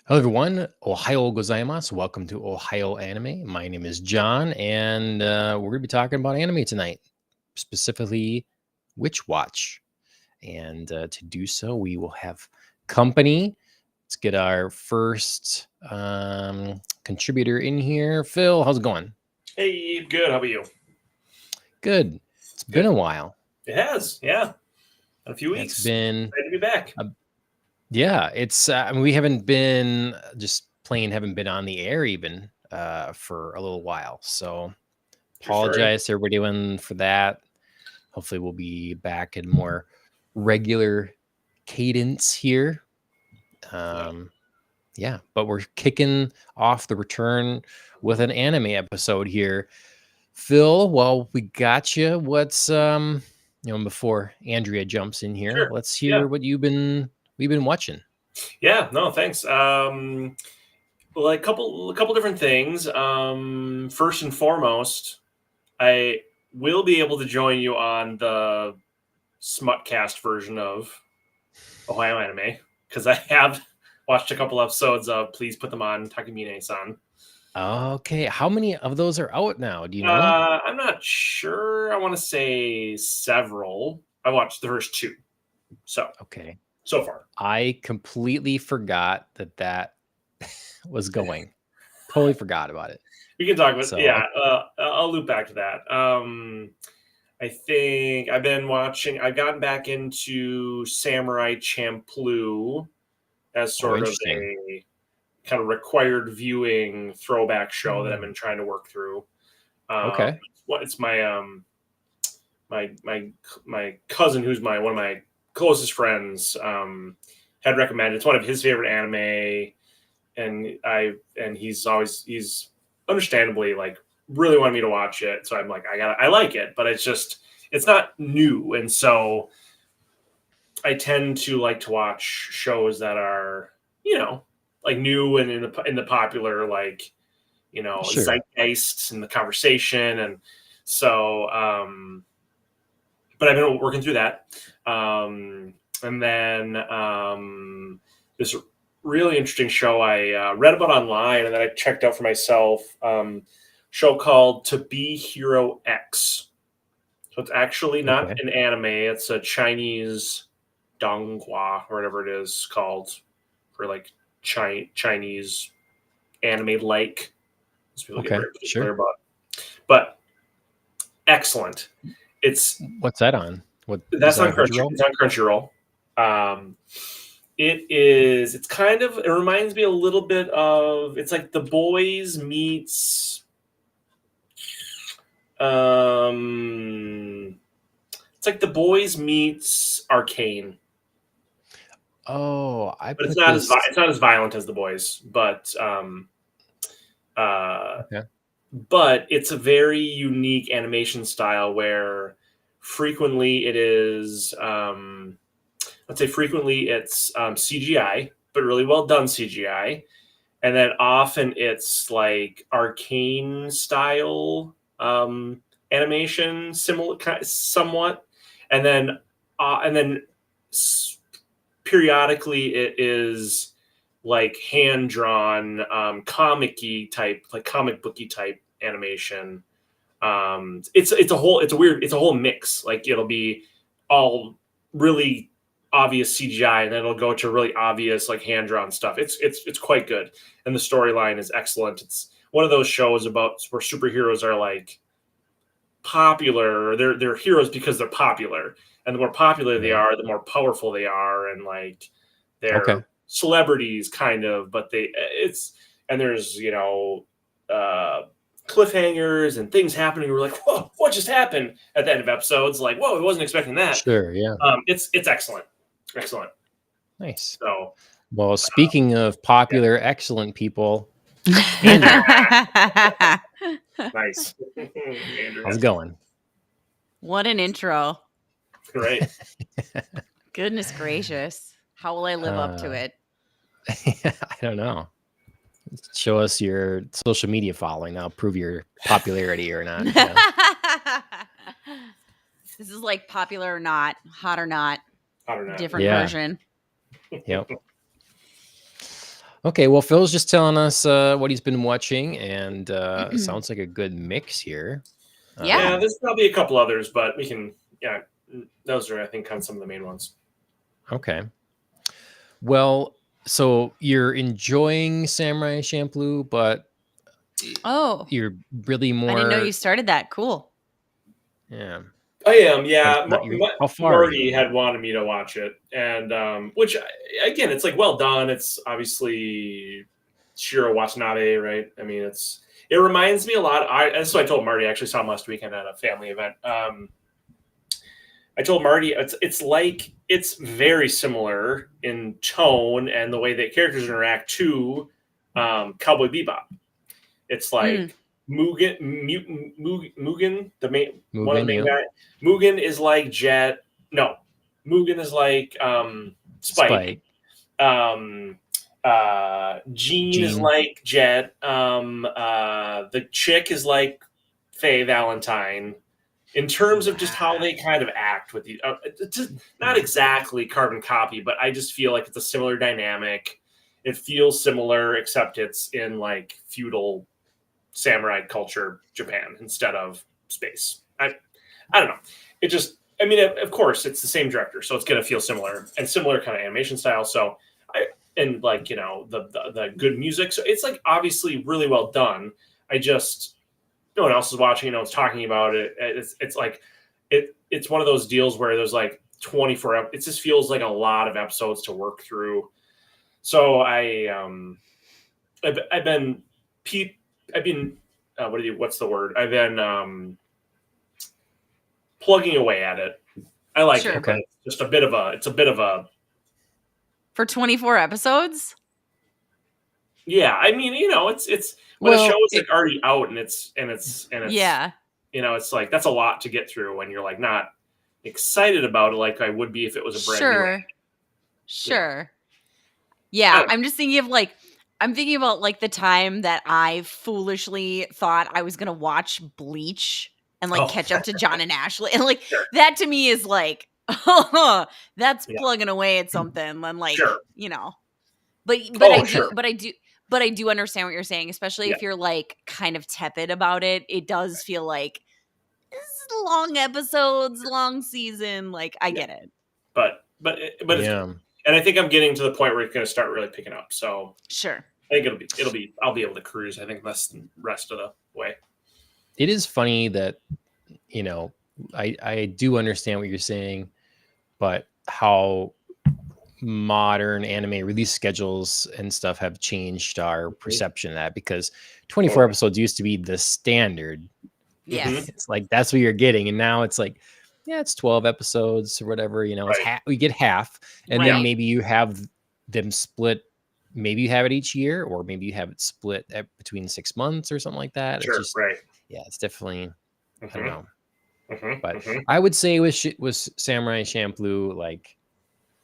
Hello, everyone. Ohayo gozaimasu. Welcome to Ohio Anime. My name is John, and we're going to be talking about anime tonight, specifically Witch Watch. And to do so, we will have company. Let's get our first contributor in here. Phil, how's it going? Hey, good. How about you? Good. It's been Good. a while. It has, yeah. In a few It's weeks. been, Excited to be back. yeah, it's, I mean, we haven't been haven't been on the air even for a little while. So, True story. apologize to everybody for that. Hopefully, we'll be back in more regular cadence here. Yeah, but we're kicking off the return with an anime episode here. Phil, well, we got you. What's before Andrea jumps in here, Sure. let's Yeah. hear what we've been watching. Yeah. No, thanks. Well, a couple different things. First and foremost, I will be able to join you on the Smutcast version of Ohio Anime because I have watched a couple episodes of Please Put Them On Takemine-san. Okay, how many of those are out now? Do you know? I'm not sure. I want to say several. I watched the first two. Okay. So far. I completely forgot that was going. Totally forgot about it. We can talk about So, I'll loop back to that. I think I've gotten back into Samurai Champloo as sort of interesting. a kind of required viewing throwback show that I've been trying to work through. Okay. It's my cousin, who's one of my closest friends, had recommended. It's one of his favorite anime, and he's understandably like really wanted me to watch it. So I'm like, I like it, but it's not new, and so I tend to like to watch shows that are like new and in the popular Sure. zeitgeist in the conversation, and so but I've been working through that. And then this really interesting show I read about online and then I checked out for myself, show called To Be Hero X. So it's actually not Okay. an anime. It's a Chinese donghua or whatever it is called for like Chinese anime like. People get Okay. very particular Sure. about it. But excellent. It's What's that on? What is That's that on on Crunchyroll? It's on Crunchyroll. It reminds me a little bit of, it's like The Boys meets, it's like The Boys meets Arcane, Oh, but it's not as violent as The Boys, uh, okay. but it's a very unique animation style where frequently it is, let's say frequently it's CGI, but really well done CGI. And then often it's like arcane style animation, similar, somewhat. And then, and then periodically it is like hand drawn, comic-y type, like comic booky type animation. It's a whole mix. Like it'll be all really obvious CGI, and then it'll go to really obvious like hand drawn stuff. It's quite good, and the storyline is excellent. It's one of those shows about where superheroes are like popular. They're heroes because they're popular, and the more popular they Right. are, the more powerful they are, and like they're Okay. celebrities kind of. But there's cliffhangers and things happening. We're like, whoa, what just happened at the end of episodes? Like, whoa, I wasn't expecting that. Sure. Yeah. It's excellent. Excellent. Nice. So Well, speaking of popular, excellent people, Andrew, nice. Andrew, how's it going? What an intro. great. Goodness gracious. How will I live up to it? I don't know. Show us your social media following. I'll prove your popularity or not. This is like popular or not, hot or not, Hot or not. different version. Yep. Okay, well, Phil's just telling us what he's been watching, and sounds like a good mix here. Yeah. Yeah, there's probably a couple others, but we can. Yeah, those are I think kind of some of the main ones. Okay. Well, so you're enjoying Samurai Champloo, but Oh, you're really I didn't know more. you started that. Cool. Yeah. I am, But it's yeah. not your. How far are you Marty in? had wanted me to watch it, and which again, it's like well done. It's obviously Shiro Watanabe, right? I mean, it reminds me a lot. That's what I told Marty. I actually saw him last weekend at a family event. I told Marty it's very similar in tone and the way that characters interact to Cowboy Bebop. It's Mm. like Mugen, the main one of the Mugen, main yeah. guys. Mugen is like Jet. No, Mugen is like Spike. Spike. Jean is Gene. like Jet. The chick is like Faye Valentine. In terms of just how they kind of act with you, it's just not exactly carbon copy, but I just feel like it's a similar dynamic. It feels similar, except it's in like feudal samurai culture Japan instead of space. I don't know. It just I mean of course it's the same director, so it's gonna feel similar and similar kind of animation style. So and like the good music. So it's like obviously really well done. I just no one else is watching, no one's talking about it. It's like it's one of those deals where there's like 24 it just feels like a lot of episodes to work through. So I've been I've been what's the word? I've been plugging away at it. I like Sure. it, but it's just a bit of a For 24 episodes? yeah. I mean, it's when a show is like already out and it's Yeah. it's like that's a lot to get through when you're like not excited about it like I would be if it was a brand new. Sure. Sure. Yeah, I'm just thinking of like I'm thinking about like the time that I foolishly thought I was gonna watch Bleach and like Oh. catch up to John and Ashley, and like Sure. that to me is like, that's Yeah. plugging away at something. And like, Sure. but Oh, sure. I do understand what you're saying, especially if you're like kind of tepid about it. It does feel like this is long episodes, long season. Like I get it. But Yeah. and I think I'm getting to the point where it's going to start really picking up. So Sure. I think I'll be able to cruise. I think the rest of the way. It is funny that, I do understand what you're saying, but how modern anime release schedules and stuff have changed our perception of that, because 24 episodes used to be the standard. Yes. It's like that's what you're getting, and now it's like, yeah, it's 12 episodes or whatever, it's we get half, and then Right. maybe you have them split. Maybe you have it each year, or maybe you have it split between 6 months or something like that. Sure, It's just, right. yeah, it's definitely, I don't know. Mhm, But mhm. I would say with Samurai Champloo, like,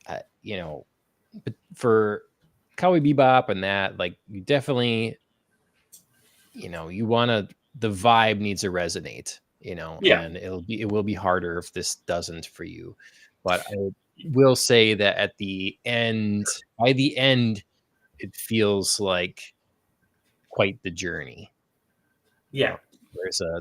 but for Cowboy Bebop and that, like, you definitely, you want to, the vibe needs to resonate, Yeah. and it will be harder if this doesn't for you. But I will say that by the end, it feels like quite the journey. Yeah.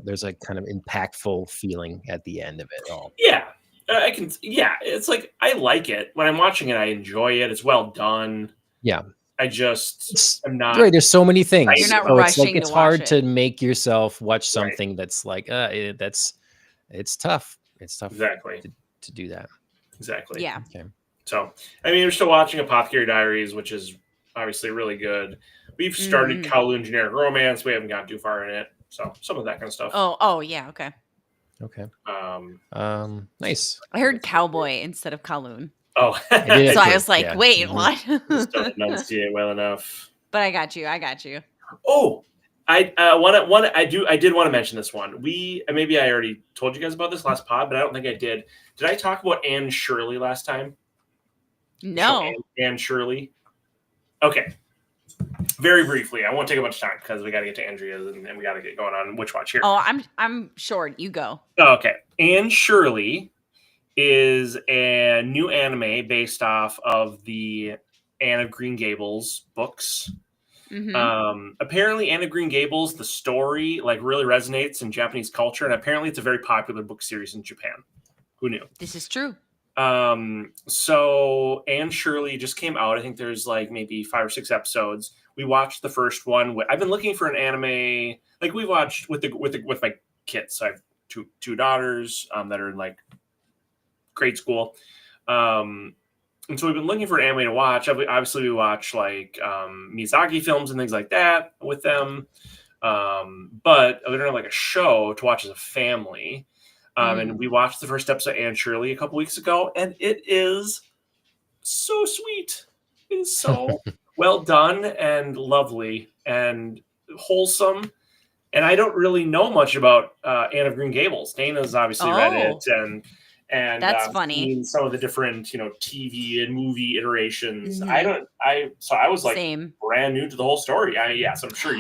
There's a kind of impactful feeling at the end of it all. Yeah. I can. Yeah. It's like I like it when I'm watching it. I enjoy it. It's well done. Yeah. I just am not. Right, there's so many things. You're not So it's like rushing it's to watch hard it. to make yourself watch something that's like it's tough. It's tough Exactly. to do that. Exactly. Yeah. Okay. So I mean, we're still watching Apothecary Diaries, which is obviously really good. We've started Kowloon Generic Romance. We haven't gotten too far in it, so some of that kind of stuff. Oh yeah, okay. Okay. Nice. I heard cowboy instead of Kowloon. Oh, I did So too. I was like, Yeah. wait, Mhm. what? Just don't enunciate well enough. But I got you. Oh, I did want to mention this one. Maybe I already told you guys about this last pod, but I don't think I did. Did I talk about Anne Shirley last time? No. Anne Shirley. Okay. Very briefly, I won't take a bunch of time because we got to get to Andrea's and we got to get going on Witch Watch here. Oh, I'm short. You go. Oh, okay. Anne Shirley is a new anime based off of the Anne of Green Gables books. Mhm. Apparently, Anne of Green Gables, the story like really resonates in Japanese culture, and apparently it's a very popular book series in Japan. Who knew? This is true. So Anne Shirley just came out. I think there's like maybe 5 or 6 episodes. We watched the first one. I've been looking for an anime like we watched with my kids. I have two daughters that are in like grade school. And so we've been looking for an anime to watch. Obviously, we watch like Miyazaki films and things like that with them. But we don't have like a show to watch as a family. And we watched the first episode of Anne Shirley a couple weeks ago, and it is so sweet. It is so well done and lovely and wholesome. And I don't really know much about Anne of Green Gables. Dana's obviously read it, and that's funny. seen some of the different TV and movie iterations. Mhm. So I was like Same. brand new to the whole story. So I'm sure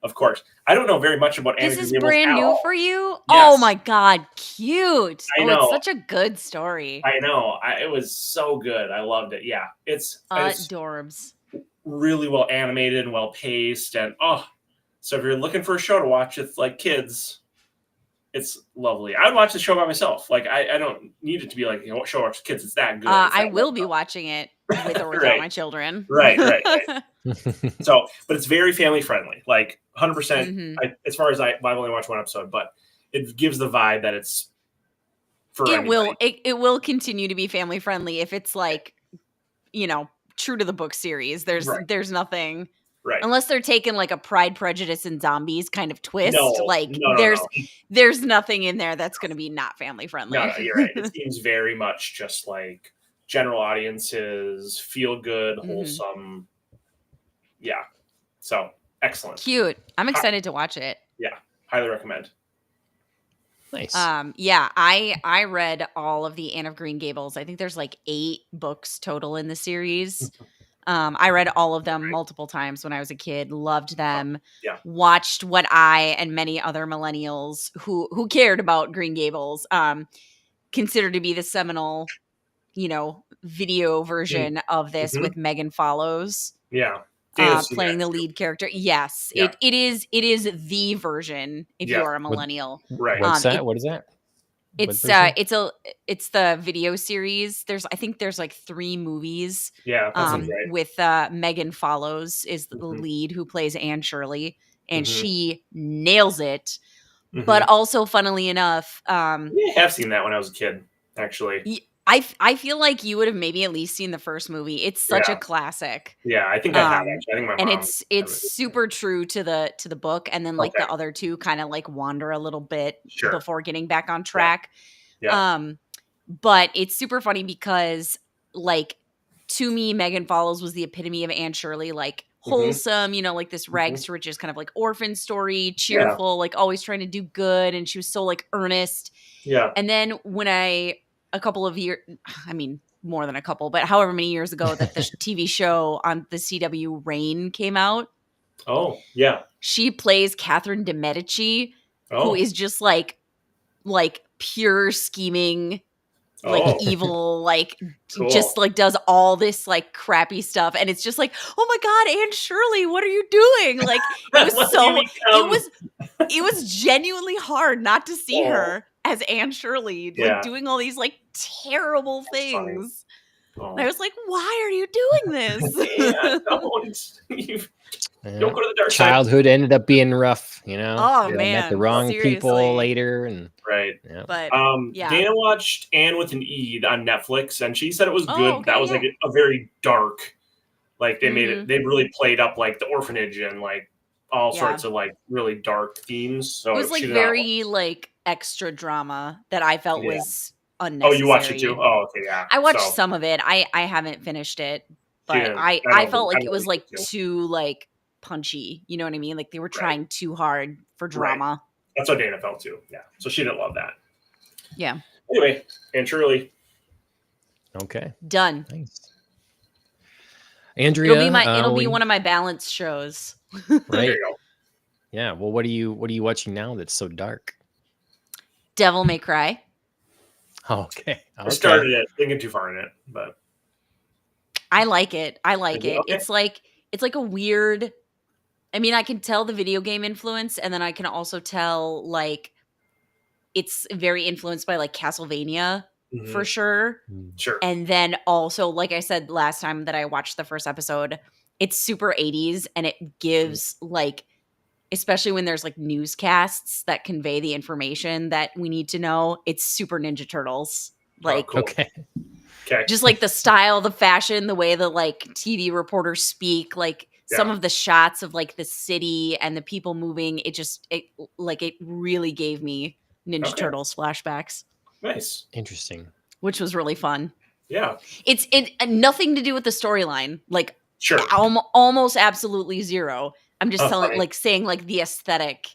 of course, I don't know very much about Anne of This Green is Gables brand at new all. for you? Oh Yes, my god, cute. I Oh, it's know. such a good story. I know. It was so good. I loved it. Yeah, it's Adorbs. really well animated and well paced, and so if you're looking for a show to watch with like kids, it's lovely. I would watch the show by myself. Like I don't need it to be like show to watch kids. It's that good. It's I that well will be watching it with or done. without my children. Right. So, but it's very family friendly. Like 100%. Mhm. As far as I've only watched one episode, but it gives the vibe that it's for anybody. It will continue to be family friendly if it's like, true to the book series. There's nothing, Right. unless they're taking like a Pride, Prejudice, and Zombies kind of twist. No, Like no. there's nothing in there that's going to be not family friendly. No, you're right. It seems very much just like general audiences, feel good, wholesome. Yeah. So excellent. Cute. I'm excited to watch it. Yeah. Highly recommend. Nice. Yeah, I read all of the Anne of Green Gables. I think there's like 8 books total in the series. I read all of them multiple times when I was a kid, loved them. Yeah. Watched what I and many other millennials who cared about Green Gables considered to be the seminal, video version of this with Megan Follows. Yeah. Playing the lead character. Yes. Yeah. It is the version if you are a millennial. Right. What's that? What is that? It's the video series. I think there's like 3 movies. Yeah, that sounds right. With Megan Follows is the lead who plays Anne Shirley, and she nails it. But also, funnily enough, I have seen that when I was a kid, actually. I feel like you would have maybe at least seen the first movie. It's such a classic. Yeah, I think I have actually. I think my mom. And it's super true to the book, and then like the other 2 kind of like wander a little bit before getting back on track. Yeah. But it's super funny because like to me, Megan Follows was the epitome of Anne Shirley, like wholesome, like this rags to riches kind of like orphan story, cheerful, like always trying to do good, and she was so like earnest. Yeah. And then when a couple of years, I mean, more than a couple, but however many years ago that the TV show on the CW Rain came out. Oh, yeah. She plays Catherine de Medici, who is just like pure scheming, like evil, like just like does all this like crappy stuff. And it's just like, oh my God, Anne Shirley, what are you doing? Like it was genuinely hard not to see her as Anne Shirley, like doing all these like terrible things. And I was like, why are you doing this? Don't go to the dark side. Childhood ended up being rough, Oh man, met the wrong people later, and right. Yeah. But Dana watched Anne with an E on Netflix, and she said it was good. Okay, that was like a very dark, like they made it. They really played up like the orphanage and like all sorts of like really dark themes. So it was like very like extra drama that I felt was unnecessary. Oh, you watched it too? Oh, okay, yeah. I watched some of it. I haven't finished it, but I felt like it was like too like punchy. You know what I mean? Like they were trying too hard for drama. Right. That's how Dana felt too. Yeah. So she didn't love that. Yeah. Anyway, Anne Shirley. Okay. Done. Nice. Andrea, it'll be one of my balance shows. Right. There you go. Yeah. Well, what are you watching now that's so dark? Devil May Cry. Okay. I started it, didn't get too far in it, but I like it. I like it. Okay. It's like a weird. I mean, I can tell the video game influence, and then I can also tell like it's very influenced by like Castlevania for sure. Sure. And then also, like I said last time that I watched the first episode, it's super 80s and it gives like, especially when there's like newscasts that convey the information that we need to know, it's super Ninja Turtles. Like, cool. Okay. just like the style, the fashion, the way the like TV reporters speak, like some of the shots of like the city and the people moving, it really gave me Ninja Turtles flashbacks. Nice. Interesting. Which was really fun. Yeah. It's nothing to do with the storyline. Like sure. Almost absolutely zero. I'm just saying like the aesthetic.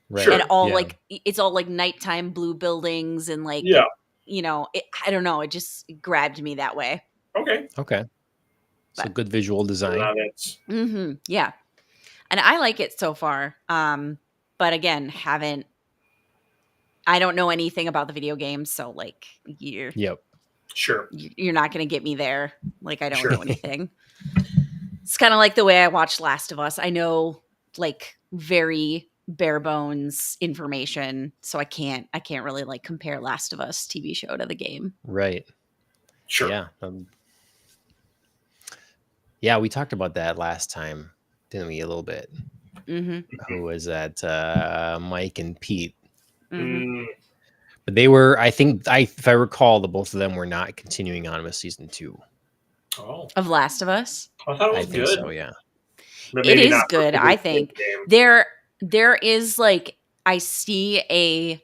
Right. And all like it's all like nighttime blue buildings and like you know, I don't know, it just grabbed me that way. Okay. So good visual design. Love it. Yeah. And I like it so far. But again, I don't know anything about the video games, so like you're not going to get me there. Like I don't know anything. It's kind of like the way I watched Last of Us. I know like very bare bones information, so I can't really like compare Last of Us TV show to the game. Right. Sure. Yeah. Yeah, we talked about that last time, didn't we? A little bit. Who was that? Mike and Pete. But they were, if I recall, the both of them were not continuing on with season 2. Oh. Of Last of Us. I thought it was good. So, yeah. It is good. I think there is like I see a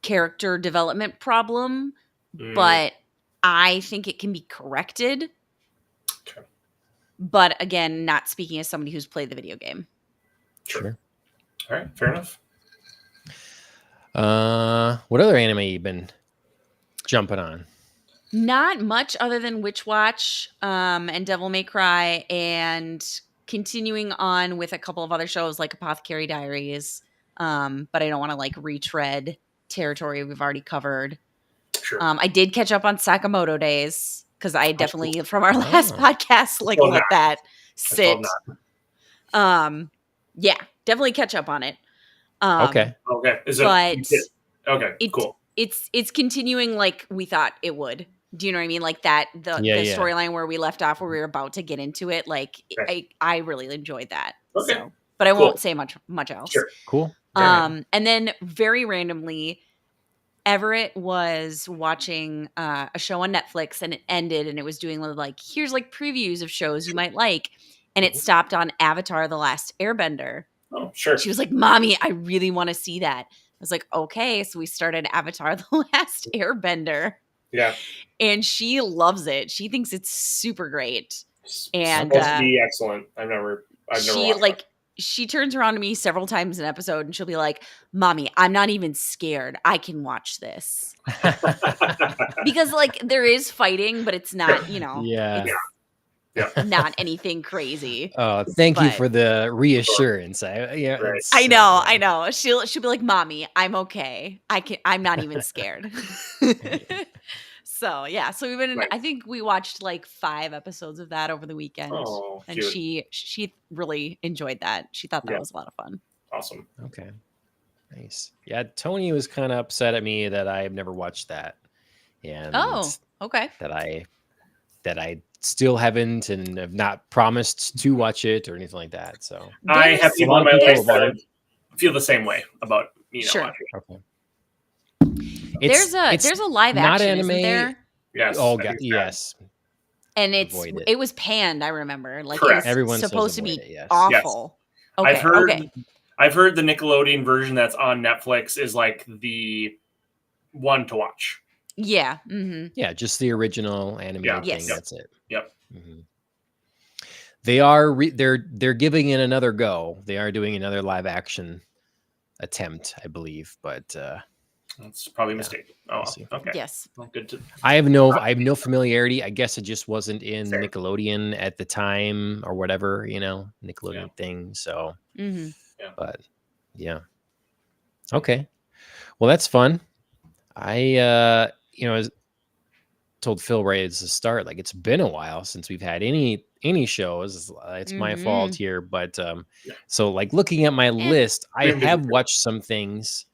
character development problem, but I think it can be corrected. Okay. But again, not speaking as somebody who's played the video game. Sure. All right. Fair enough. What other anime you been jumping on? Not much other than Witch Watch and Devil May Cry, and continuing on with a couple of other shows like Apothecary Diaries. But I don't want to like retread territory we've already covered. Sure. I did catch up on Sakamoto Days because I definitely from our last podcast let that sit. Yeah, definitely catch up on it. Okay. Is it? Okay. Cool. It's continuing like we thought it would. Do you know what I mean? Like that the storyline where we left off, where we were about to get into it. Like I really enjoyed that. Okay. So, but I won't say much else. Sure. Cool. And then very randomly, Everett was watching a show on Netflix and it ended, and it was doing like here's like previews of shows you might like, and it stopped on Avatar: The Last Airbender. Oh, sure. She was like, "Mommy, I really want to see that." I was like, "Okay." So we started Avatar: The Last Airbender. Yeah. And she loves it. She thinks it's super great. And it's supposed to be excellent. I've never watched she turns around to me several times an episode and she'll be like, "Mommy, I'm not even scared. I can watch this." Because like there is fighting, but it's not, you know, not anything crazy. Thank you for the reassurance. I know. She'll be like, "Mommy, I'm okay. I'm not even scared." So yeah, so we've been. I think we watched like 5 episodes of that over the weekend, and cute. she really enjoyed that. She thought that was a lot of fun. Awesome. Okay, nice. Yeah, Tony was kind of upset at me that I've never watched that, and okay, that I still haven't and have not promised to watch it or anything like that. So I have people on my list that feel the same way about watching it. Okay. There's a live action, anime. Isn't there? Yes. Oh God, yes. And it was panned. I remember, like everyone's supposed to be awful. Yes. Okay, I've heard the Nickelodeon version that's on Netflix is like the one to watch. Yeah. Yeah, just the original animated thing. Yes. That's it. Yep. They are they're giving it another go. They are doing another live action attempt, I believe, but that's probably a mistake. Oh, okay. Yes. Well, good to. I have no familiarity. I guess it just wasn't in Nickelodeon at the time or whatever, Nickelodeon thing. So, but yeah. Okay. Well, that's fun. told Phil right at the start, like it's been a while since we've had any shows. It's my fault here, but so like looking at my list, I have watched some things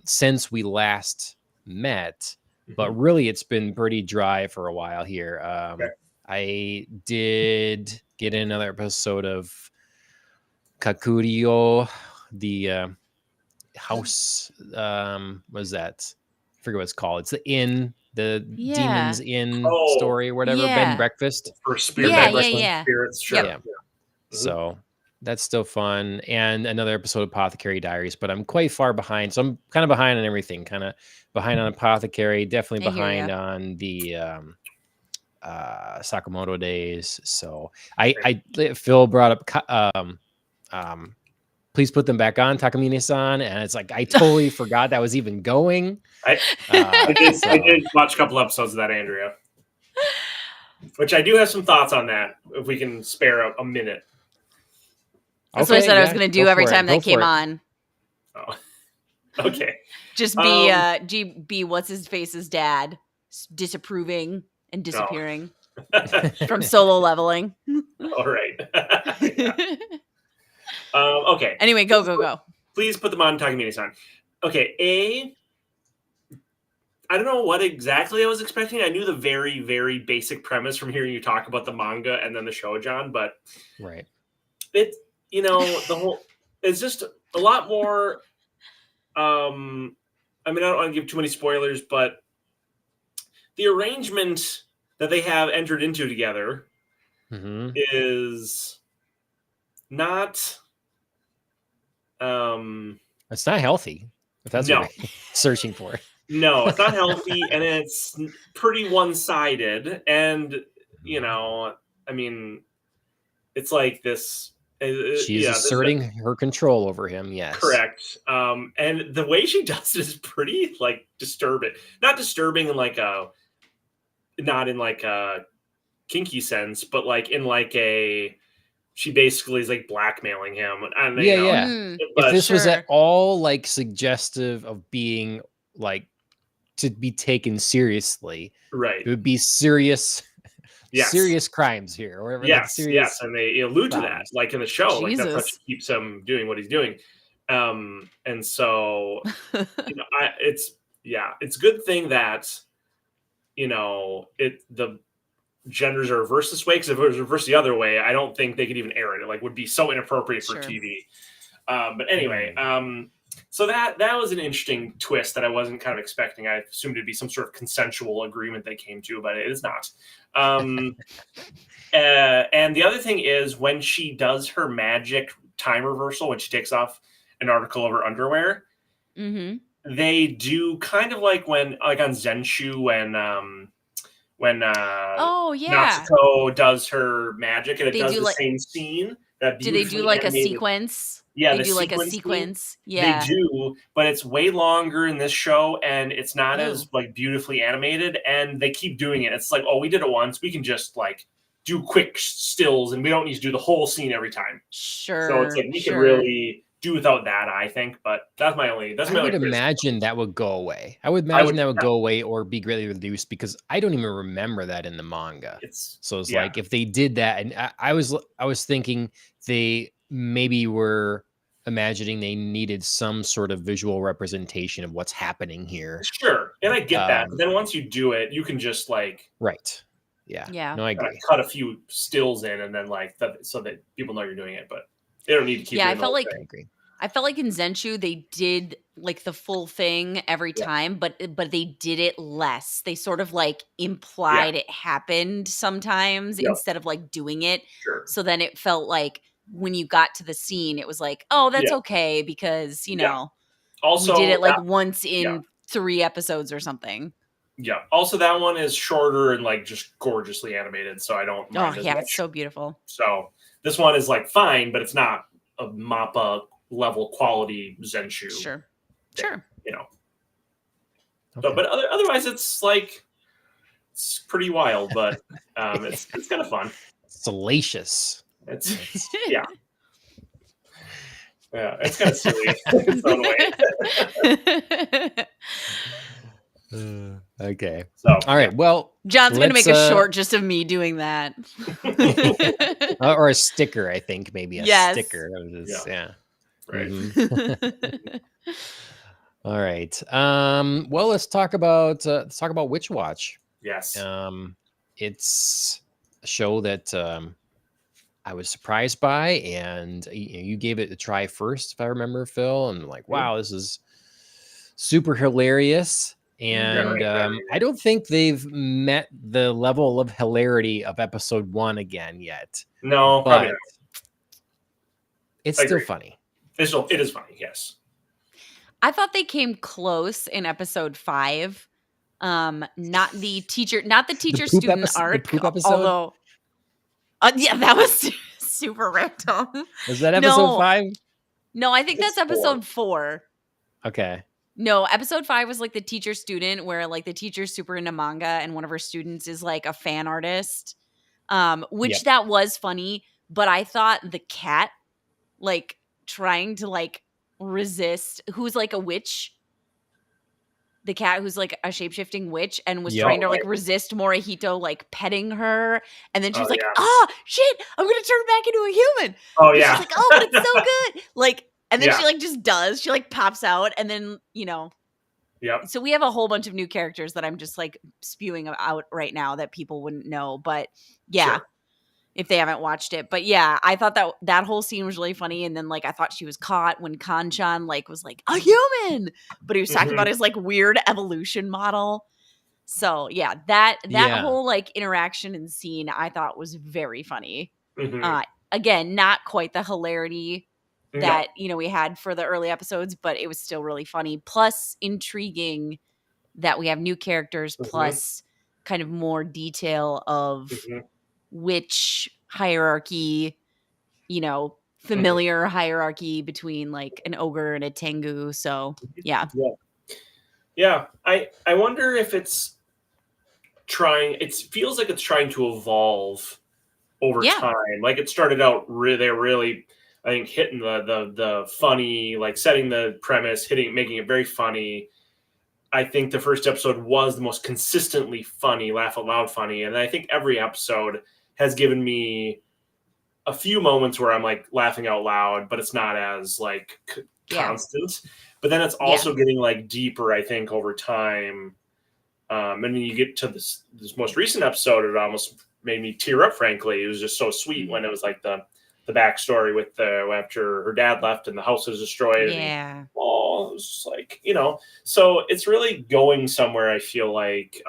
since we last met, but really it's been pretty dry for a while here. I did get another episode of Kakurio, the house. What is that? I forget what it's called. It's the inn, the Demon's Inn story, or whatever. Bed and breakfast. For spirit, spirits. Sure. Yeah. So that's still fun. And another episode of Apothecary Diaries, but I'm quite far behind. So I'm kind of behind on everything. Kind of behind on Apothecary, definitely behind on the Sakamoto days. So Phil brought up please put them back on, Takamine-san, and it's like I totally forgot that was even going. I did watch a couple episodes of that, Andrea, which I do have some thoughts on that. If we can spare a minute. That's what I said I was going to do every time that came on. Oh, okay. Just be what's his face's dad, disapproving and disappearing from Solo Leveling. All right. Okay. Anyway, go. Please put them on Takamine-san. Okay, I don't know what exactly I was expecting. I knew the very, very basic premise from hearing you talk about the manga and then the show, John, but it, the whole, it's just a lot more, I mean, I don't want to give too many spoilers, but the arrangement that they have entered into together is not... it's not healthy. If that's what you're searching for. No, it's not healthy, and it's pretty one-sided. And I mean, it's like this. She's asserting her control over him. Yes, correct. And the way she does it is pretty like disturbing. Not disturbing in like not in like a kinky sense, but like in like a. She basically is like blackmailing him. And, But if this was at all like suggestive of being like to be taken seriously, right? It would be serious crimes here, or whatever. Yes, and they allude to that, like in the show, like that's how she keeps him doing what he's doing. And so it's a good thing that the genders are reversed this way, because if it was reversed the other way, I don't think they could even air it. It like would be so inappropriate for TV. But anyway, so that was an interesting twist that I wasn't kind of expecting. I assumed it'd be some sort of consensual agreement they came to, but it is not. And the other thing is when she does her magic time reversal, when she takes off an article of her underwear, they do kind of like when like on Zenshu when Natsuko does her magic, and it does the same scene. Do they do like a sequence? Yeah, they do like a sequence. Yeah, they do, but it's way longer in this show, and it's not as like beautifully animated. And they keep doing it. It's like, oh, we did it once. We can just like do quick stills, and we don't need to do the whole scene every time. Sure. So it's like we can really do without that, I think. But that's my only. I would imagine that would go away. I would imagine that would go away or be greatly reduced, because I don't even remember that in the manga. So it's like if they did that, and I was thinking they maybe were imagining they needed some sort of visual representation of what's happening here. Sure, and I get that. But then once you do it, you can just like Yeah. No, I agree. Cut a few stills in, and then like so that people know you're doing it, but they don't need to keep. Yeah, I felt like in Zenshu they did like the full thing every time, but they did it less. They sort of like implied it happened sometimes instead of like doing it. Sure. So then it felt like when you got to the scene, it was like, oh, that's okay, because also we did it like once in 3 episodes or something. Yeah. Also, that one is shorter and like just gorgeously animated, so I don't mind as much. It's so beautiful. So this one is like fine, but it's not a MAPPA level quality Zenshu. Sure. So, but otherwise, it's like it's pretty wild, but it's kind of fun. Salacious. It's it's kind of silly in its own way. Okay. So, all right. Well, John's going to make a short just of me doing that. Or a sticker, I think. Maybe a sticker. Yeah. Right. All right. Well, let's talk about Witch Watch. Yes. It's a show that I was surprised by, and you gave it a try first, if I remember, Phil. And like, wow, this is super hilarious. And I don't think they've met the level of hilarity of episode 1 again yet. No, but probably not. It's still funny. It is funny, yes. I thought they came close in episode 5. Not the teacher student arc. The poop episode? Although, yeah, that was super random. Was that episode 5? No, I think that's episode 4. Okay. No, episode 5 was like the teacher student, where like the teacher's super into manga and one of her students is like a fan artist. Which that was funny, but I thought the cat like trying to like resist, who's like a witch, the cat who's like a shape-shifting witch, and was trying to like resist Morihito like petting her, and then she was like, "Oh shit, I'm gonna turn back into a human." Oh and yeah. she's like, "Oh, but it's so good." Like, and then she like just does. She like pops out, and then Yep. So we have a whole bunch of new characters that I'm just like spewing out right now that people wouldn't know, but if they haven't watched it. But yeah, I thought that whole scene was really funny. And then like I thought she was caught when Kanchan like was like a human, but he was talking about his like weird evolution model. So yeah, that whole like interaction and scene I thought was very funny. Again, not quite the hilarity that we had for the early episodes, but it was still really funny. Plus intriguing that we have new characters, plus kind of more detail of which hierarchy, familiar hierarchy between like an ogre and a tengu. So yeah. I wonder if it feels like it's trying to evolve over time. Like it started out they're really, I think, hitting the funny, like setting the premise, making it very funny. I think the first episode was the most consistently funny, laugh out loud funny. And I think every episode has given me a few moments where I'm like laughing out loud, but it's not as like constant. But then it's also getting like deeper, I think, over time. And then you get to this most recent episode, it almost made me tear up, frankly. It was just so sweet when it was like the backstory with after her dad left and the house was destroyed. Yeah. It was just like, so it's really going somewhere, I feel like,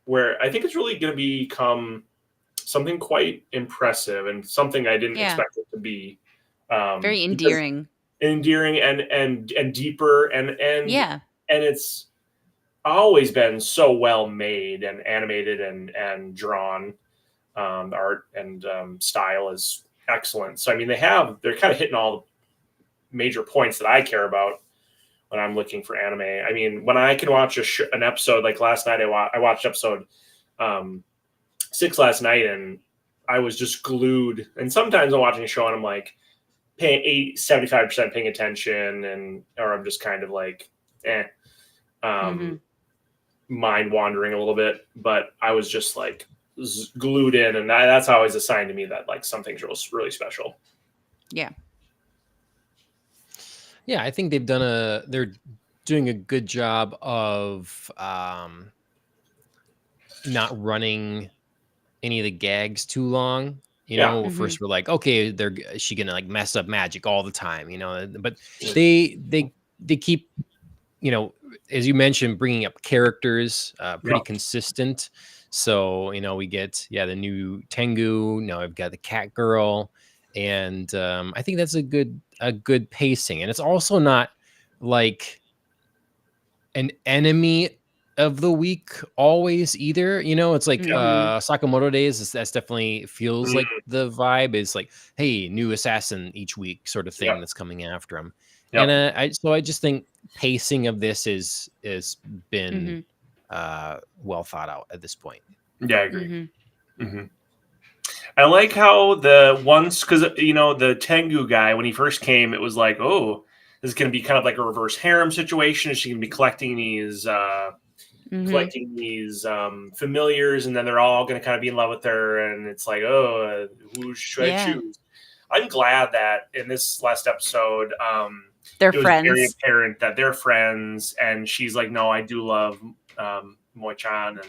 where I think it's really going to become something quite impressive and something I didn't expect it to be. Very endearing. Endearing and deeper and it's always been so well made and animated and drawn. The art and style is excellent. So I mean, they're kind of hitting all the major points that I care about when I'm looking for anime. I mean, when I can watch an episode, like last night, I watched episode 6 last night, and I was just glued. And sometimes I'm watching a show and I'm like 75% paying attention, or I'm just kind of like, mind wandering a little bit. But I was just like glued in, and that's always a sign to me that like something's really special. Yeah, I think they're doing a good job of not running any of the gags too long. First we're like, okay, is she gonna like mess up magic all the time, but they keep, as you mentioned, bringing up characters pretty consistent. So, we get, the new Tengu. Now I've got the cat girl. And I think that's a good pacing. And it's also not like an enemy of the week always either. It's like Sakamoto Days. That's definitely feels like the vibe is like, hey, new assassin each week sort of thing that's coming after him. And I just think pacing of this is been well thought out at this point. Yeah, I agree. I like how because the Tengu guy, when he first came, it was like, oh, is going to be kind of like a reverse harem situation. Is she going to be collecting these familiars, and then they're all going to kind of be in love with her, and it's like, oh, who should I choose? I'm glad that in this last episode, they're it was friends. very apparent that they're friends, and she's like, no, I do love Moi-chan,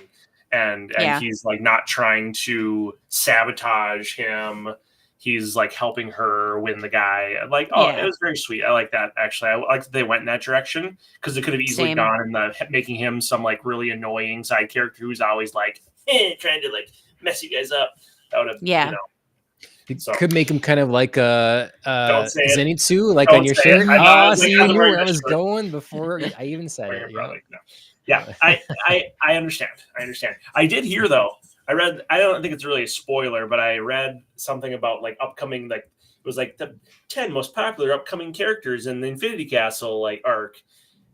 and he's like not trying to sabotage him. He's like helping her win the guy. Like, it was very sweet. I like that, actually. I like that they went in that direction, because it could have easily gone in the making him some like really annoying side character who's always like trying to like mess you guys up. That would have, you know. It could make him kind of like a Zenitsu, like Don't on your say shirt. it. Oh, so you knew where I was going before I even said it. Yeah, I understand. I did hear, though. I don't think it's really a spoiler, but I read something about like upcoming, like it was like the 10 most popular upcoming characters in the Infinity Castle like arc,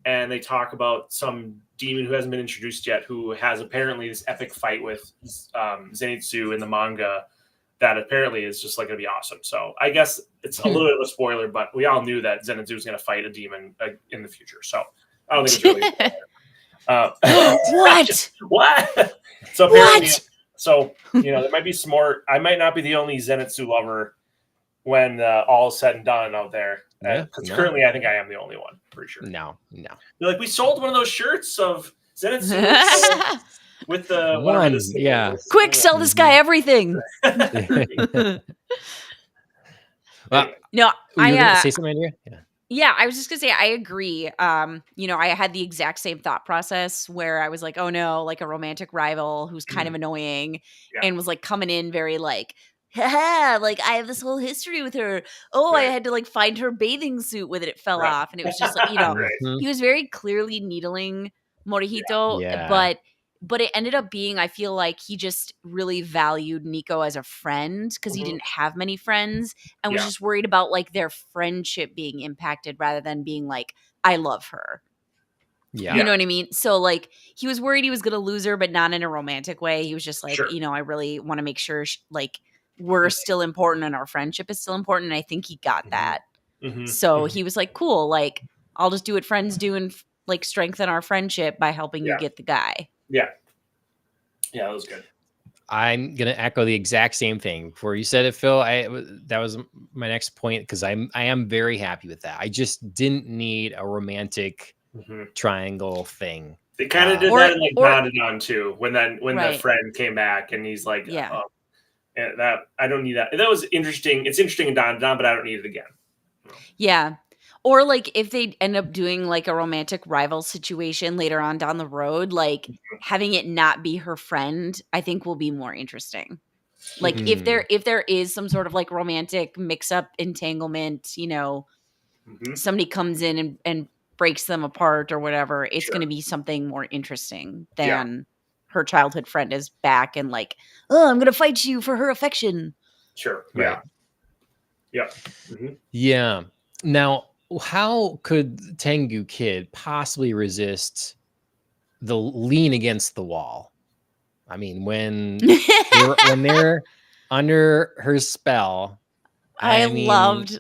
and they talk about some demon who hasn't been introduced yet, who has apparently this epic fight with Zenitsu in the manga that apparently is just like going to be awesome. So I guess it's a little bit of a spoiler, but we all knew that Zenitsu was going to fight a demon in the future. So I don't think it's really what? So apparently, so there might be some more. I might not be the only Zenitsu lover when all is said and done out there. Because currently, I think I am the only one. Pretty sure. No. They're like, we sold one of those shirts of Zenitsu with the one. Quick, sell this guy everything. No, I say something here. Yeah, I was just gonna say I agree. I had the exact same thought process where I was like, oh no, like a romantic rival who's kind of annoying and was like coming in very like, haha, like I have this whole history with her. Oh, I had to like find her bathing suit with it. It fell off. And it was just like, he was very clearly needling Morihito, but it ended up being, I feel like he just really valued Nico as a friend because he didn't have many friends and was just worried about like their friendship being impacted rather than being like, I love her. Yeah. You know what I mean? So like he was worried he was going to lose her, but not in a romantic way. He was just like, I really want to make sure like we're still important and our friendship is still important. And I think he got that. So he was like, cool, like I'll just do what friends do and like strengthen our friendship by helping you get the guy. Yeah, that was good. I'm gonna echo the exact same thing. Before you said it, Phil, that was my next point because I am very happy with that. I just didn't need a romantic triangle thing. They kind of did that in like Dandadan too. When the friend came back and he's like, that I don't need that. That was interesting. It's interesting in Dandadan, but I don't need it again. Yeah. Or like if they end up doing like a romantic rival situation later on down the road, like having it not be her friend, I think will be more interesting. Like if there is some sort of like romantic mix up entanglement, somebody comes in and breaks them apart or whatever, it's going to be something more interesting than her childhood friend is back and like, oh, I'm going to fight you for her affection. Sure. Right. Yeah. Yeah. Now, how could Tengu Kid possibly resist the lean against the wall? I mean, when they're under her spell, I loved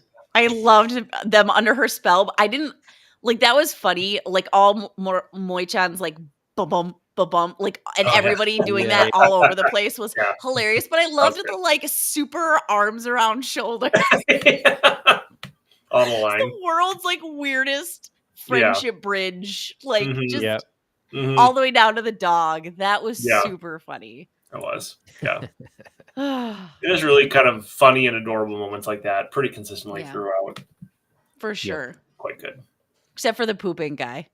them under her spell. But I didn't like that was funny. Like all Moi-chan's like bum like and everybody doing that all over the place was hilarious. But I loved the like super arms around shoulders. On the line. The world's like weirdest friendship bridge. Like just all the way down to the dog. That was super funny. It was. Yeah. It was really kind of funny and adorable moments like that pretty consistently throughout. For sure. Quite good. Except for the pooping guy.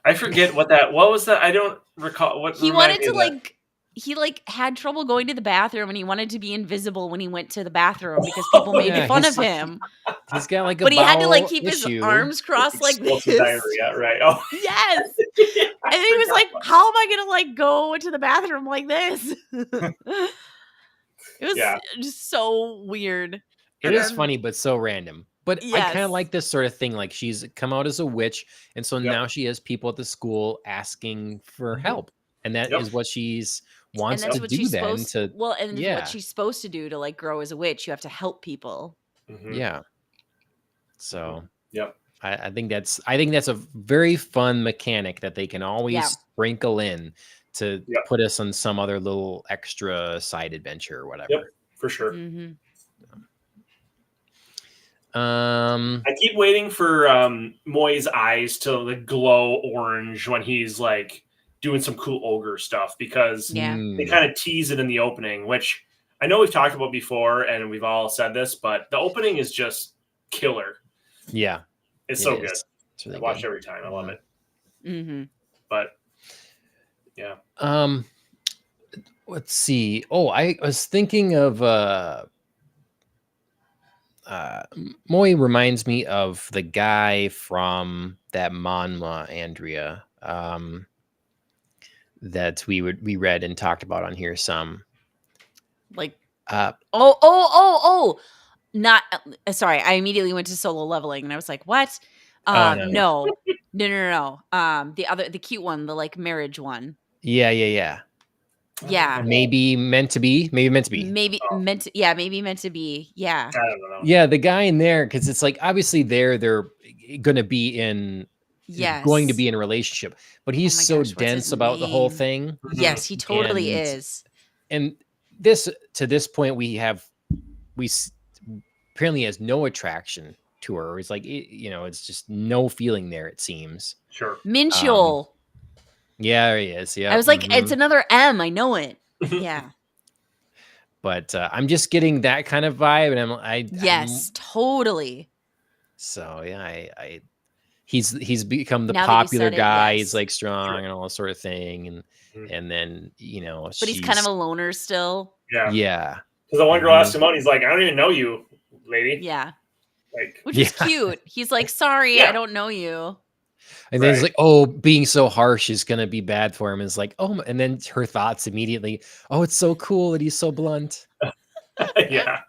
I forget what was that? I don't recall what he wanted to like he like had trouble going to the bathroom and he wanted to be invisible when he went to the bathroom because people made fun of him. He's got like a but he had to like keep issue. his arms crossed like this. Diarrhea, right? Oh yes. And then he was like, how am I gonna like go to the bathroom like this? It was just so weird. It is funny, but so random. But I kind of like this sort of thing. Like she's come out as a witch, and so now she has people at the school asking for help, and that is what she's wants to do. Then to what she's supposed to do to like grow as a witch, you have to help people. Yeah. So I think that's a very fun mechanic that they can always sprinkle in to put us on some other little extra side adventure or whatever. Yep, for sure. Mm-hmm. I keep waiting for Moy's eyes to like glow orange when he's like doing some cool ogre stuff, because they kind of tease it in the opening, which I know we've talked about before and we've all said this, but the opening is just killer. Yeah, it's so good. It's really I watch good. every time. I love it. Mm-hmm. But yeah. Let's see. Oh, I was thinking of Moy reminds me of the guy from that manhwa, Andrea, that we read and talked about on here some. Like not sorry, I immediately went to Solo Leveling and I was like, what? No. The cute one, the like marriage one. Yeah. Maybe meant to be. Maybe meant to be. Yeah. I don't know. Yeah, the guy in there, because it's like obviously they're going to be in a relationship, but he's dense about the whole thing. Yes, he totally is. And to this point, we apparently has no attraction to her. It's like it's just no feeling there. It seems. Sure. Minchul. Yeah, there he is. Yeah, I was like, it's another M. I know it. Yeah. But I'm just getting that kind of vibe, and totally. So yeah, he's become the popular guy. He's like strong and all that sort of thing, and then but he's kind of a loner still. Yeah. Because the one girl asked him out, he's like, I don't even know you, lady. Yeah. Like, which is cute. He's like, sorry, I don't know you. And then it's like, oh, being so harsh is going to be bad for him. It's like, oh, and then her thoughts immediately, oh, it's so cool that he's so blunt. Yeah.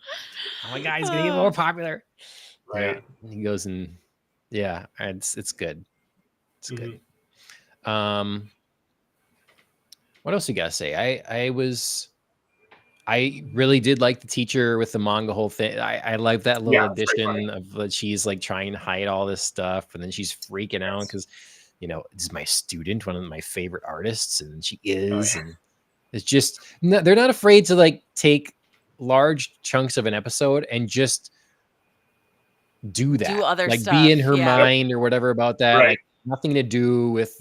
Oh my God, he's going to get more popular. Right. Yeah. He goes and it's good. It's good. What else you got to say? I really did like the teacher with the manga whole thing. I like that little addition of that she's like trying to hide all this stuff, and then she's freaking out because this is my student, one of my favorite artists, and she is. And it's just they're not afraid to like take large chunks of an episode and just do that, other like stuff. Be in her mind or whatever about that. Right. Like nothing to do with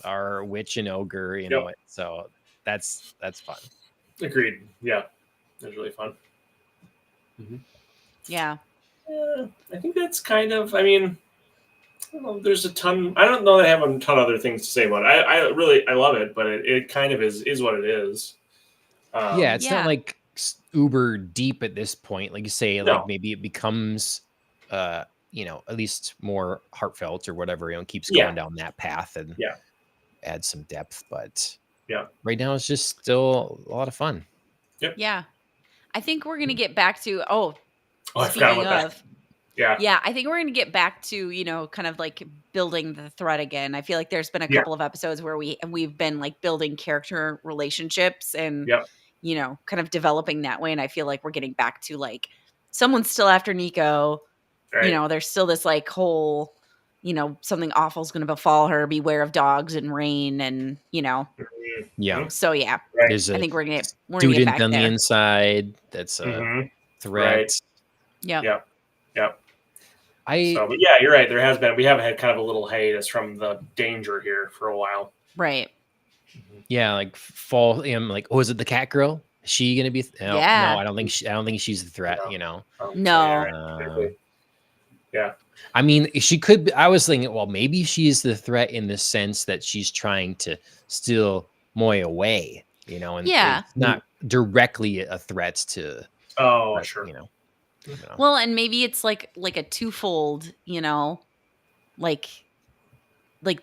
our witch and ogre, So that's fun. Agreed. Yeah, it was really fun. Mm-hmm. Yeah. I think that's kind of. I mean, I don't know. There's a ton. I don't know that I have a ton of other things to say about it. I love it, but it kind of is what it is. It's not like uber deep at this point. Like you say, like maybe it becomes, at least more heartfelt or whatever. Keeps going down that path and add some depth, but. Yeah. Right now, it's just still a lot of fun. Yep. Yeah. I think we're going to get back to, speaking of. Yeah. Yeah. I think we're going to get back to, kind of like building the thread again. I feel like there's been a couple of episodes where we've been like building character relationships and, kind of developing that way. And I feel like we're getting back to like someone's still after Nico. Right. There's still this like whole, something awful is going to befall her. Beware of dogs and rain and, Yeah. So right. I think we're gonna student get back on there. The inside. That's a threat. Right. Yeah. But yeah, you're right. We have had kind of a little hiatus from the danger here for a while. Right. Yeah, like fall. Like, oh, is it the cat girl? Is she gonna be? No, I don't think she's the threat. No. Yeah. I mean, she could be. I was thinking, well, maybe she's the threat in the sense that she's trying to steal Moy away, and it's not directly a threat to. Oh, sure. Well, and maybe it's like a twofold, like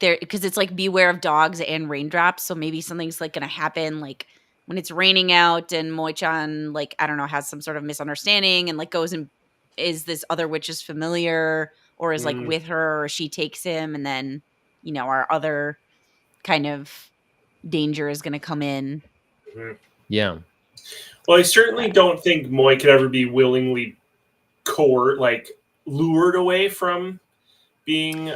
there, because it's like beware of dogs and raindrops. So maybe something's like going to happen, like when it's raining out and Moy-chan, like, I don't know, has some sort of misunderstanding and like goes and is this other witch's familiar or is like with her, or she takes him, and then our other kind of danger is going to come in. Yeah. Well, I certainly don't think Moy could ever be willingly lured away from being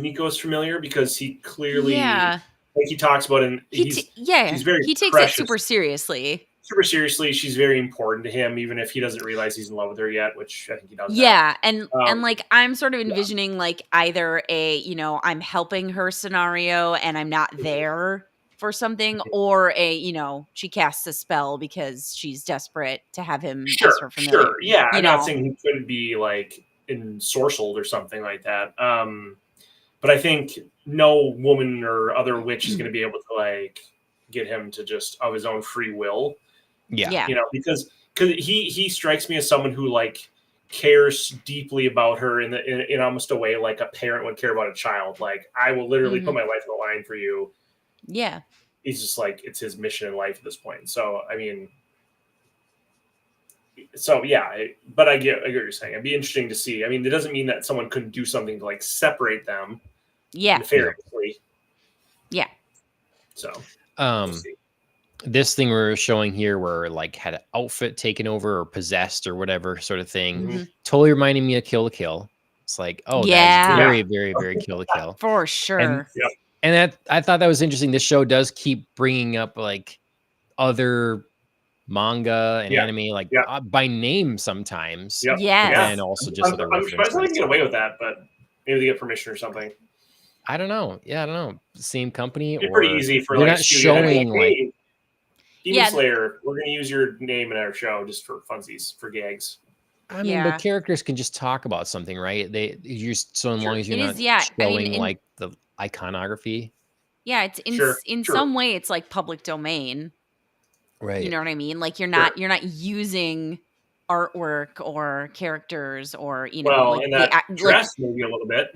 Nico's familiar, because he clearly, like he talks about, and he's very he takes precious. it super seriously. Super seriously, she's very important to him, even if he doesn't realize he's in love with her yet, which I think he does. Yeah, now. And like I'm sort of envisioning like either a I'm helping her scenario and I'm not there for something, or a she casts a spell because she's desperate to have him as her familiar. Sure, yeah. I'm not saying he couldn't be like ensorcelled or something like that. But I think no woman or other witch is going to be able to like get him to just of his own free will. Yeah. Because he strikes me as someone who like cares deeply about her in almost a way like a parent would care about a child. Like, I will literally put my life on the line for you. Yeah. He's just like, it's his mission in life at this point. So, I mean, but I get what you're saying. It'd be interesting to see. I mean, it doesn't mean that someone couldn't do something to like separate them. Nefariously. Yeah. So, this thing we're showing here where like had an outfit taken over or possessed or whatever sort of thing, totally reminding me of Kill la Kill. It's like, that's very, very, very Kill la Kill. For sure. And that, I thought that was interesting. This show does keep bringing up like other manga and anime, like by name sometimes. And also just other I'm surprised they can get away with that, but maybe they get permission or something. I don't know. Yeah, I don't know. Same company. It's pretty easy for they're like not showing like Demon Slayer. We're going to use your name in our show just for funsies, for gags. I mean, but characters can just talk about something, right? You're so long as you're not showing like the iconography. Yeah, it's in some way it's like public domain. Right. You know what I mean? Like you're not using artwork or characters or like and that dress maybe a little bit.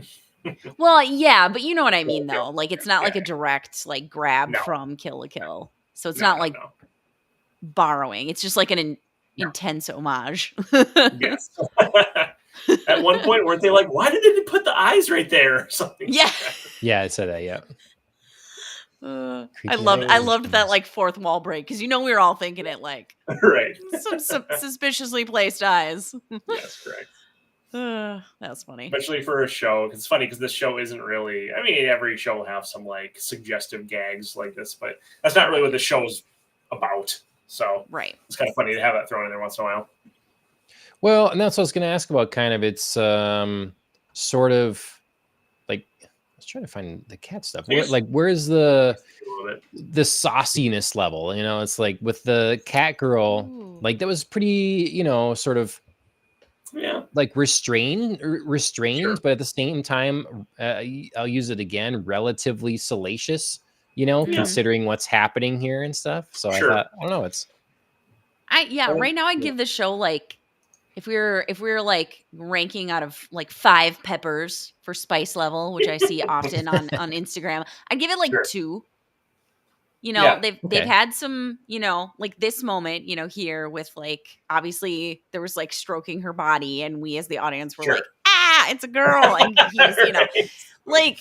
Well, yeah, but you know what I mean though. Like it's not like a direct like grab from Kill la Kill. So it's not like borrowing. It's just like an intense homage. Yes. At one point, weren't they like, why did they put the eyes right there or something? Yeah. Yeah, I said that, yeah. I loved that like fourth wall break, because we were all thinking it like some suspiciously placed eyes. Yes, correct. That's funny, especially for a show. It's funny because this show isn't really. I mean, every show will have some like suggestive gags like this, but that's not really what the show's about. So it's kind of funny to have that thrown in there once in a while. Well, and that's what I was going to ask about. Kind of, it's sort of like I was trying to find the cat stuff. Where's the sauciness level? It's like with the cat girl, like that was pretty, sort of. Like restrained, but at the same time, I'll use it again, relatively salacious, considering what's happening here and stuff. So I thought, I don't know, right now I'd give the show like, if we were like ranking out of like 5 peppers for spice level, which I see often on Instagram, I'd give it like 2. They've had some, like this moment, here with like, obviously there was like stroking her body, and we as the audience were like, it's a girl. And he's, like,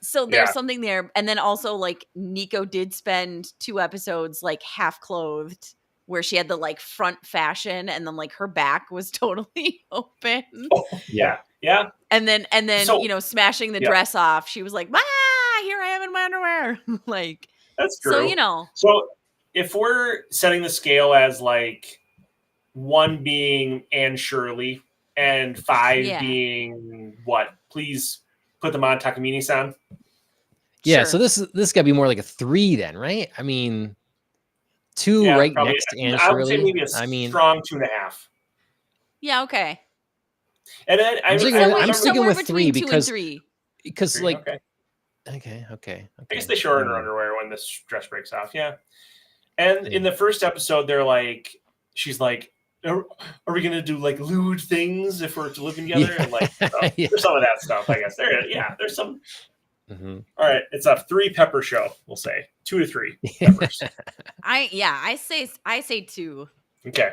so there's something there. And then also like Nico did spend 2 episodes like half clothed, where she had the like front fashion and then like her back was totally open. Yeah. And then, smashing the dress off. She was like, here I am in my underwear. Like, that's true. So, So if we're setting the scale as like 1 being Anne Shirley and 5 being what? Please put them on Takamine-san. Yeah. So this got to be more like a 3 then, right? I mean, 2 next to Anne Shirley. I would say maybe strong 2.5. Yeah. Okay. And then I'm sticking with 3 because like. Okay. Okay. I guess they show her in her underwear when this dress breaks off. Yeah. And in the first episode, they're like, she's like, are we going to do like lewd things if we're living together? And like, there's some of that stuff, I guess. There's some. Mm-hmm. All right. It's a 3 pepper show, we'll say 2 to 3 peppers. I say 2. Okay.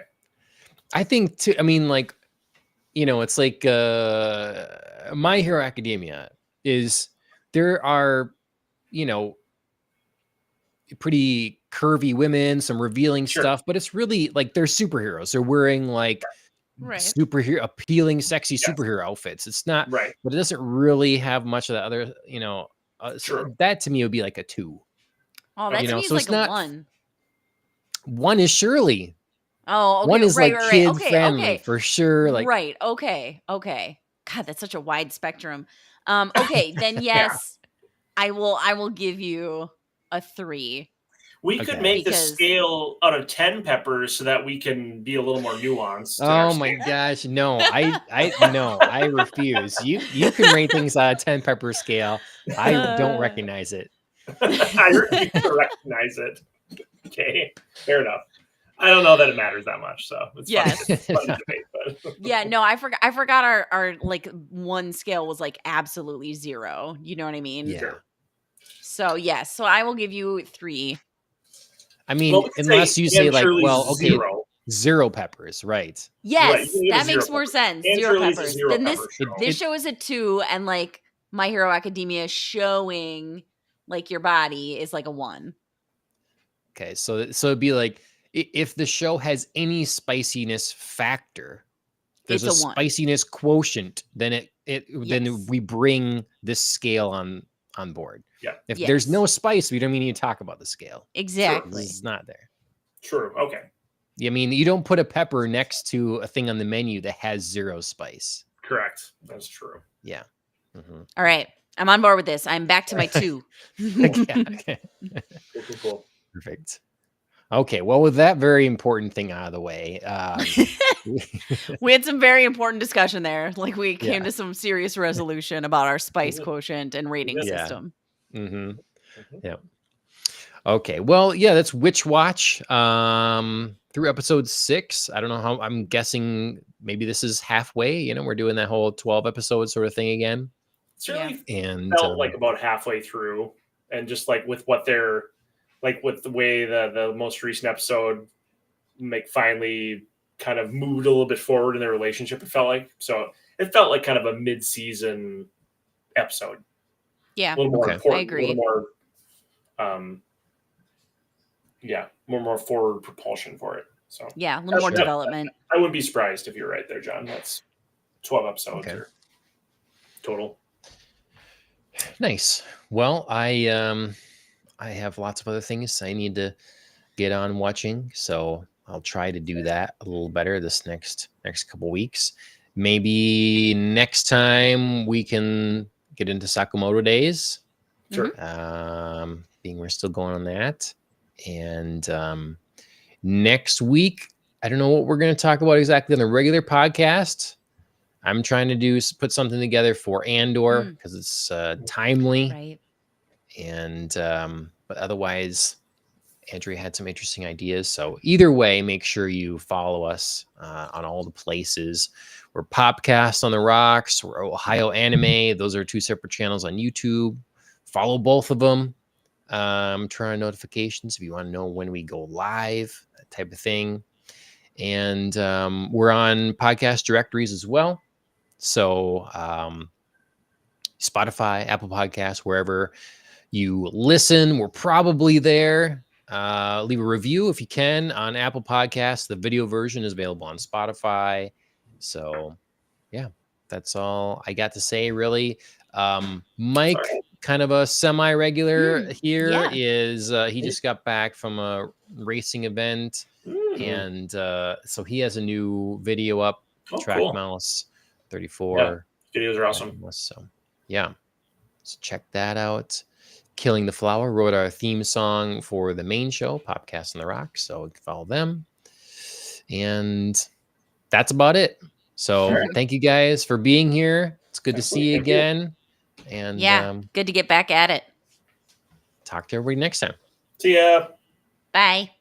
I think 2. I mean, like, it's like My Hero Academia is. There are, pretty curvy women, some revealing stuff, but it's really like they're superheroes. They're wearing like, superhero appealing, sexy superhero outfits. It's not right, but it doesn't really have much of the other, so that to me would be like a 2. Oh, that to me is like a 1. 1 is Shirley. Oh, okay. 1 is right. kid Okay, friendly for sure. Like right. Okay. God, that's such a wide spectrum. Okay, then yes, I will give you a 3. We could make the scale out of 10 peppers so that we can be a little more nuanced. Oh my gosh, no! I refuse. You can rate things on a 10 pepper scale. I don't recognize it. I refuse to recognize it. Okay, fair enough. I don't know that it matters that much, so it's fun to debate. But yeah, no, I forgot our like 1 scale was like absolutely 0. You know what I mean? Yeah. So yes, so I will give you 3. I mean, unless you say like, well, okay, 0. 0 peppers, right? Yes, that makes more sense. 0 peppers. Then this show is a 2, and like My Hero Academia showing like your body is like a 1. Okay, so it'd be like if the show has any spiciness factor, there's a spiciness quotient, then then we bring this scale on board. Yeah. If there's no spice, we don't even need to talk about the scale. Exactly. It's not there. True. Okay. I mean, you don't put a pepper next to a thing on the menu that has 0 spice. Correct. That's true. Yeah. Mm-hmm. All right. I'm on board with this. I'm back to my 2. Okay. Cool. Perfect. Okay. Well, with that very important thing out of the way, we had some very important discussion there. Like we came to some serious resolution about our spice quotient and rating system. Mm-hmm. Yeah. Okay. Well, yeah, that's Witch Watch through episode 6. I don't know how, I'm guessing maybe this is halfway. We're doing that whole 12 episode sort of thing again. It's really felt like about halfway through, and just like with what they're like with the way the most recent episode finally kind of moved a little bit forward in their relationship. It felt like kind of a mid-season episode. Yeah, a little more important. I agree. A little more, more forward propulsion for it. So yeah, a little more development. I wouldn't be surprised if you're right there, John. That's 12 episodes total. Nice. Well, I have lots of other things I need to get on watching, so I'll try to do that a little better this next couple weeks. Maybe next time we can get into Sakamoto Days. Sure. Being we're still going on that. And next week, I don't know what we're going to talk about exactly on the regular podcast. I'm trying to put something together for Andor because it's timely. Right. And but otherwise, Andrea had some interesting ideas. So either way, make sure you follow us on all the places. We're Popcast on the Rocks. We're Ohio Anime. Those are 2 separate channels on YouTube. Follow both of them. Turn on notifications if you want to know when we go live, that type of thing. And we're on podcast directories as well. So Spotify, Apple Podcasts, wherever you listen, we're probably there. Leave a review if you can on Apple Podcasts. The video version is available on Spotify. So yeah, that's all I got to say, really. Mike, kind of a semi-regular here, is he just got back from a racing event, and so he has a new video up, Track Mouse 34. Videos are awesome. So yeah, so check that out. Killing the Flower wrote our theme song for the main show, Popcast on the Rock, so you can follow them. And that's about it. So thank you guys for being here. It's good to see you again. And good to get back at it. Talk to everybody next time. See ya. Bye.